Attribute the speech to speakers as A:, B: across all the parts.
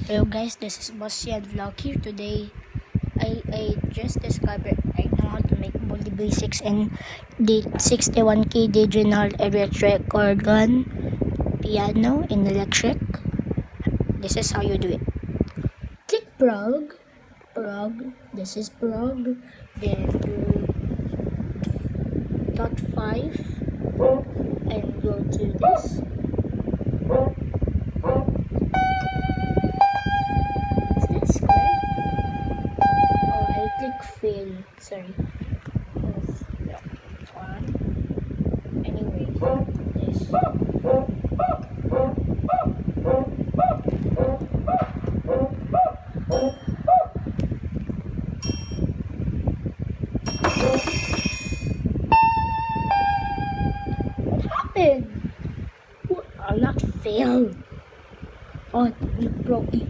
A: Hello guys, this is Bossian Vlog here. Today, I just discovered I know how to make all the basics in the 61K digital electric organ piano in electric. This is how you do it. Click prog, this is prog, then do dot 5 and go to this. Fail, sorry. Anyway, this. What happened? I'll not fail. Oh, you broke it.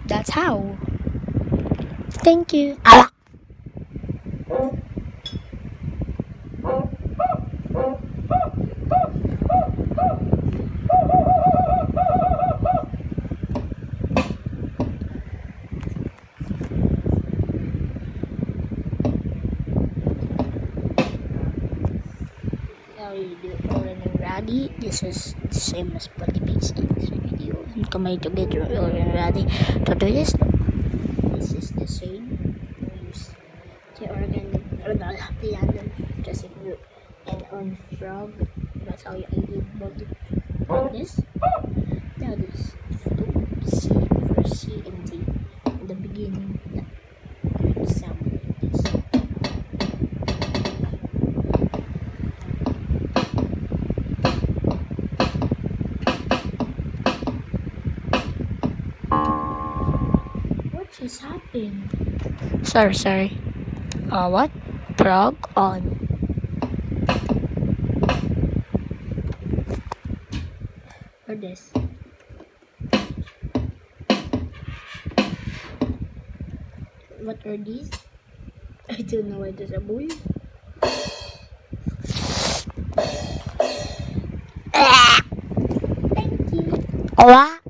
A: That's how. Thank you. Now you do it all in ready. This is the same as what the basics video. And kamay together all in ready. To do this, this is the same. We use the organ or the piano just in group and on frog. That's how you did body. This. Now this. C for C and D. In the beginning. That sound like this. What just happened? Sorry. What? Prog on. Or this. What are these? I don't know what is a boy. Thank you. What?